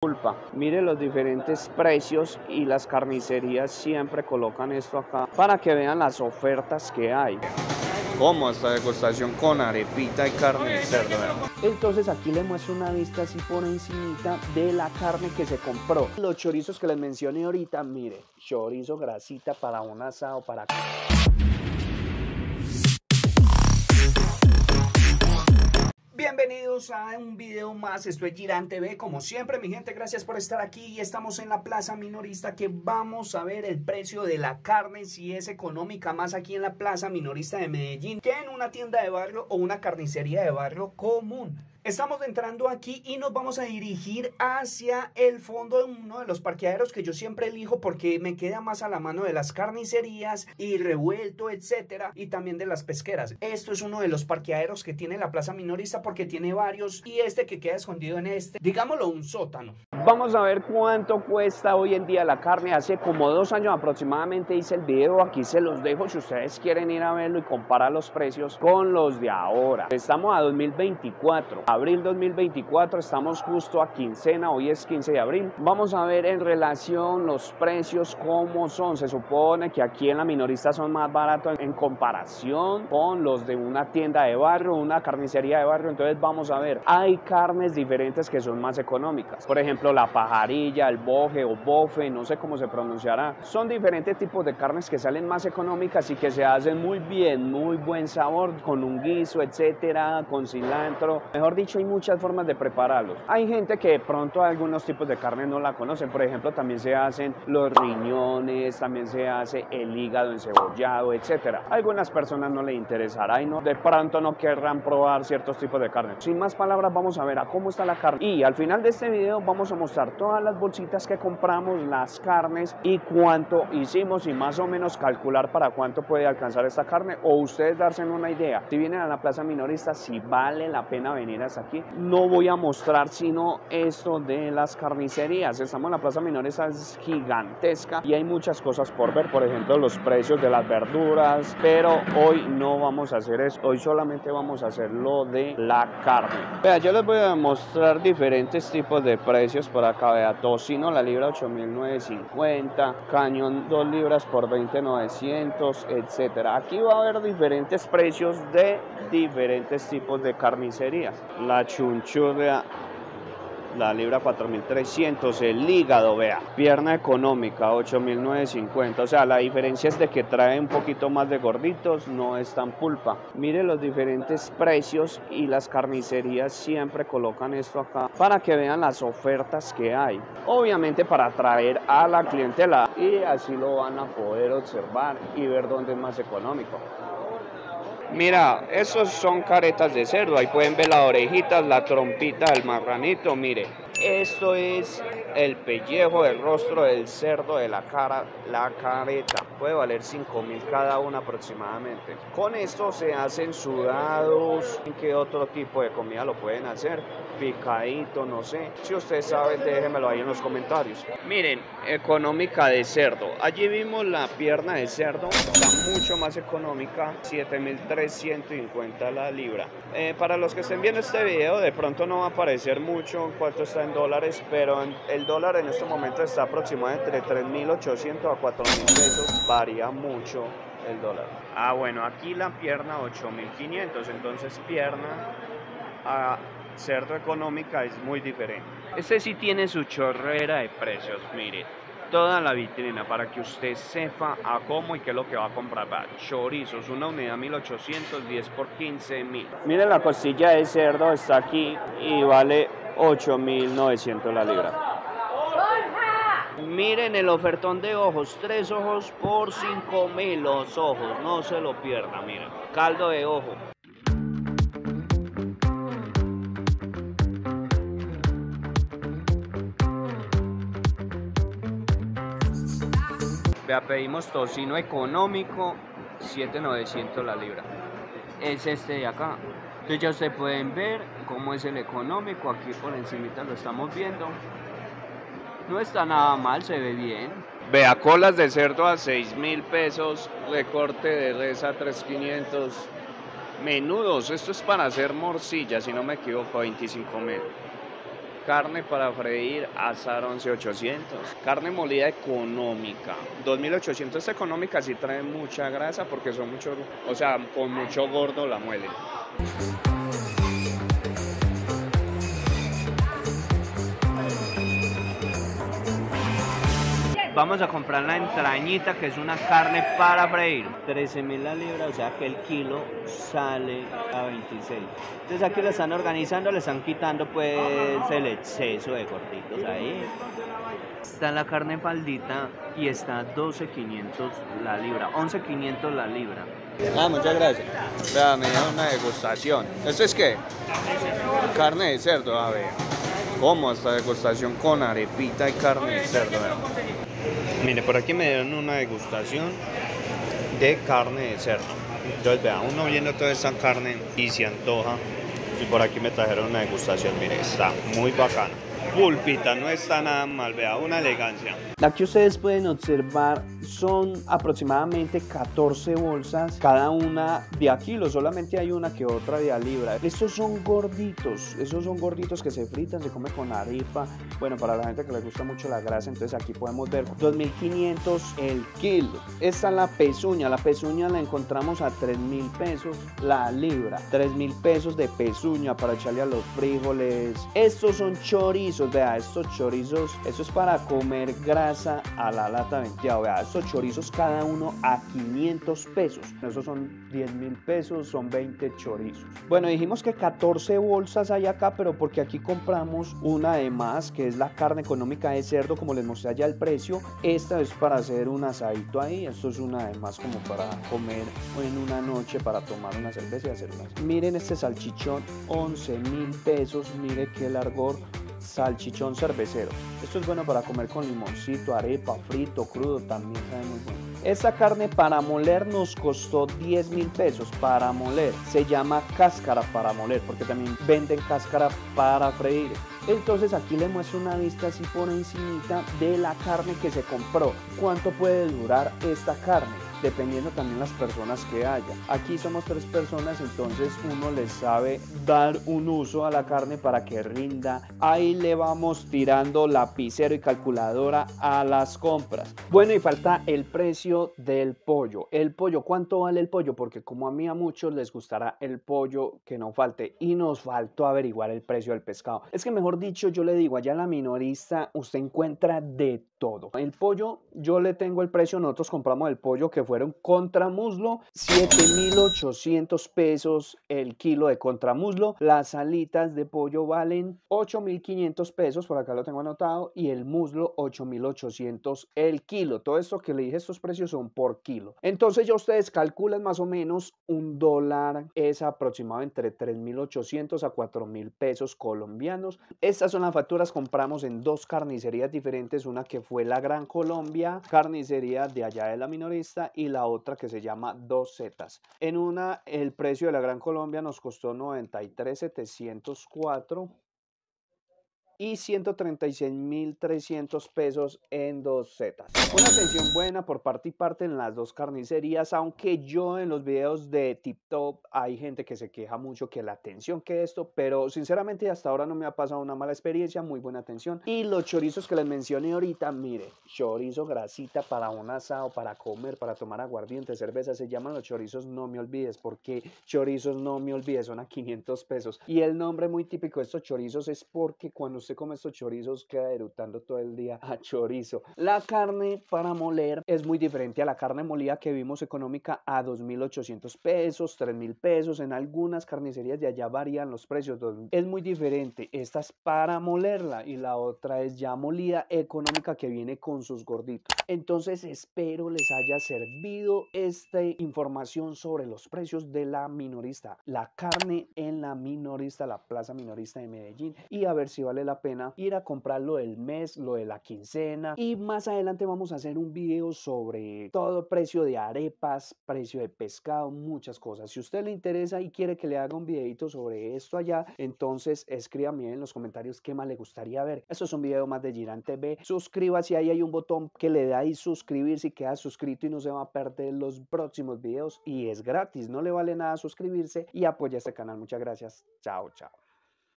Culpa. Mire los diferentes precios y las carnicerías siempre colocan esto acá para que vean las ofertas que hay. Como hasta degustación con arepita y carne de cerdo. Entonces aquí les muestro una vista así por encimita de la carne que se compró. Los chorizos que les mencioné ahorita, mire, chorizo, grasita para un asado, para... Bienvenidos a un video más, esto es Girán TV, como siempre mi gente, gracias por estar aquí y estamos en la plaza minorista que vamos a ver el precio de la carne, si es económica más aquí en la plaza minorista de Medellín que en una tienda de barrio o una carnicería de barrio común. Estamos entrando aquí y nos vamos a dirigir hacia el fondo de uno de los parqueaderos que yo siempre elijo porque me queda más a la mano de las carnicerías y revuelto, etcétera, y también de las pesqueras. Esto es uno de los parqueaderos que tiene la plaza minorista porque tiene varios y este que queda escondido en este, digámoslo, un sótano. Vamos a ver cuánto cuesta hoy en día la carne. Hace como 2 años aproximadamente hice el video, aquí se los dejo si ustedes quieren ir a verlo y comparar los precios con los de ahora. Estamos a 2024, abril 2024, estamos justo a quincena, hoy es 15 de abril. Vamos a ver en relación los precios cómo son. Se supone que aquí en la minorista son más baratos en comparación con los de una tienda de barrio, una carnicería de barrio. Entonces vamos a ver, hay carnes diferentes que son más económicas. Por ejemplo, la pajarilla, el boje o bofe, no sé cómo se pronunciará. Son diferentes tipos de carnes que salen más económicas y que se hacen muy bien, muy buen sabor, con un guiso, etcétera, con cilantro. Mejor dicho, hay muchas formas de prepararlos. Hay gente que de pronto algunos tipos de carne no la conocen. Por ejemplo, también se hacen los riñones, también se hace el hígado encebollado, etcétera. A algunas personas no les interesará y no, de pronto no querrán probar ciertos tipos de carne. Sin más palabras, vamos a ver a cómo está la carne. Y al final de este video vamos a mostrar todas las bolsitas que compramos, las carnes y cuánto hicimos y más o menos calcular para cuánto puede alcanzar esta carne o ustedes darse una idea. Si vienen a la plaza minorista, si vale la pena venir hasta aquí. No voy a mostrar sino esto de las carnicerías. Estamos en la plaza minorista, es gigantesca y hay muchas cosas por ver, por ejemplo los precios de las verduras, pero hoy no vamos a hacer eso, hoy solamente vamos a hacer lo de la carne. Vea, yo les voy a mostrar diferentes tipos de precios por acá. Vea, tocino la libra 8.950, cañón 2 libras por 20.900, etcétera. Aquí va a haber diferentes precios de diferentes tipos de carnicerías. La chunchurria, la libra 4.300, el hígado, vea, pierna económica 8.950, o sea, la diferencia es de que trae un poquito más de gorditos, no es tan pulpa. Mire los diferentes precios y las carnicerías siempre colocan esto acá para que vean las ofertas que hay, obviamente para atraer a la clientela y así lo van a poder observar y ver dónde es más económico. Mira, esos son caretas de cerdo, ahí pueden ver las orejitas, la trompita del marranito, mire. Esto es el pellejo, el rostro del cerdo, de la cara, la careta. Puede valer 5.000 cada una aproximadamente. Con esto se hacen sudados. ¿En qué otro tipo de comida lo pueden hacer? Picadito, no sé. Si ustedes saben, déjenmelo ahí en los comentarios. Miren, económica de cerdo. Allí vimos la pierna de cerdo, está mucho más económica, 7.350 la libra. Para los que estén viendo este video, de pronto no va a aparecer mucho cuánto está en dólares, pero el dólar en este momento está aproximadamente entre 3.800 a 4.000 pesos, varía mucho el dólar. Ah, bueno, aquí la pierna 8.500, entonces pierna a cerdo económica es muy diferente. Este sí tiene su chorrera de precios, mire, toda la vitrina para que usted sepa a cómo y qué es lo que va a comprar. Va, chorizos, una unidad 1.800, 10 por 15.000. Mire, la costilla de cerdo está aquí y vale 8.900 la libra. Miren el ofertón de ojos, 3 ojos por 5.000 los ojos, no se lo pierda, miren, caldo de ojo. Vea, pedimos tocino económico, 7.900 la libra. Es este de acá. Entonces ya ustedes pueden ver cómo es el económico. Aquí por encimita lo estamos viendo. No está nada mal, se ve bien. Vea, colas de cerdo a 6.000 pesos, recorte de res a 3.500. Menudos, esto es para hacer morcilla, si no me equivoco, 25.000. Carne para freír, asar 11.800. Carne molida económica, 2.800. Esta económica sí trae mucha grasa porque son mucho, o sea, con mucho gordo la muelen. Vamos a comprar la entrañita, que es una carne para freír. 13.000 la libra, o sea que el kilo sale a 26. Entonces aquí le están organizando, le están quitando pues el exceso de gorditos ahí. Está la carne faldita y está 12.500 la libra, 11.500 la libra. Ah, muchas gracias. Vea, me dieron una degustación. ¿Esto es qué? Carne de cerdo, a ver. ¿Cómo? Esta degustación con arepita y carne de cerdo. Vea. Mire, por aquí me dieron una degustación de carne de cerdo. Entonces, vea, uno viendo toda esta carne y se antoja. Y por aquí me trajeron una degustación, mire, está muy bacana. Pulpita, no está nada mal, vea, una elegancia. Aquí ustedes pueden observar, son aproximadamente 14 bolsas, cada una de a kilo, solamente hay una que otra de a libra. Estos son gorditos, esos son gorditos que se fritan, se come con arepa. Bueno, para la gente que le gusta mucho la grasa, entonces aquí podemos ver 2.500 el kilo. Esta es la pezuña la encontramos a 3.000 pesos la libra, 3.000 pesos de pezuña para echarle a los frijoles. Estos son chorizos, vea, estos chorizos, esto es para comer grasa a la lata venteado, vea, estos chorizos cada uno a 500 pesos. Esos son 10.000 pesos, son 20 chorizos. Bueno, dijimos que 14 bolsas hay acá, pero porque aquí compramos una de más, que es la carne económica de cerdo, como les mostré allá el precio. Esta es para hacer un asadito ahí, esto es una de más como para comer en una noche, para tomar una cerveza y hacer una. Miren este salchichón, 11.000 pesos, mire qué largor. Salchichón cervecero. Esto es bueno para comer con limoncito, arepa, frito, crudo, también sabe muy bueno. Esta carne para moler nos costó 10.000 pesos para moler. Se llama cáscara para moler porque también venden cáscara para freír. Entonces aquí le muestro una vista así por encimita de la carne que se compró. ¿Cuánto puede durar esta carne? Dependiendo también las personas que haya. Aquí somos 3 personas, entonces uno le sabe dar un uso a la carne para que rinda. Ahí le vamos tirando lapicero y calculadora a las compras. Bueno, y falta el precio del pollo. El pollo, ¿cuánto vale el pollo? Porque como a mí a muchos les gustará el pollo, que no falte. Y nos faltó averiguar el precio del pescado. Es que mejor dicho, yo le digo, allá en la minorista usted encuentra de todo. El pollo, yo le tengo el precio, nosotros compramos el pollo que fueron contramuslo, 7.800 pesos el kilo de contramuslo. Las alitas de pollo valen 8.500 pesos, por acá lo tengo anotado, y el muslo 8.800 el kilo. Todo esto que le dije, estos precios son por kilo. Entonces ya ustedes calculan más o menos $1 es aproximado entre 3.800 a 4.000 pesos colombianos. Estas son las facturas, compramos en 2 carnicerías diferentes, una que fue la Gran Colombia, carnicería de allá de la minorista, y la otra que se llama Dos Zetas. En una el precio de la Gran Colombia nos costó 93.704 y 136.300 pesos en Dos Zetas. Una atención buena por parte y parte en las 2 carnicerías, aunque yo en los videos de TikTok hay gente que se queja mucho que la atención que esto, pero sinceramente hasta ahora no me ha pasado una mala experiencia, muy buena atención. Y los chorizos que les mencioné ahorita, mire, chorizo, grasita para un asado, para comer, para tomar aguardiente, cerveza, se llaman los chorizos No Me Olvides, porque chorizos No Me Olvides son a 500 pesos. Y el nombre muy típico de estos chorizos es porque cuando usted come estos chorizos queda erutando todo el día a chorizo. La carne para moler es muy diferente a la carne molida que vimos económica a 2.800 pesos, 3.000 pesos. En algunas carnicerías de allá varían los precios. Es muy diferente. Esta es para molerla y la otra es ya molida económica que viene con sus gorditos. Entonces espero les haya servido esta información sobre los precios de la minorista. La carne en la minorista, la plaza minorista de Medellín, y a ver si vale la pena ir a comprarlo del mes, lo de la quincena. Y más adelante vamos a hacer un video sobre todo precio de arepas, precio de pescado, muchas cosas. Si a usted le interesa y quiere que le haga un videito sobre esto allá, entonces escríbame en los comentarios qué más le gustaría ver. Esto es un video más de Girán TV. Suscríbase, ahí hay un botón que le da ahí suscribirse y queda suscrito y no se va a perder los próximos videos, y es gratis, no le vale nada suscribirse y apoya este canal. Muchas gracias. Chao, chao.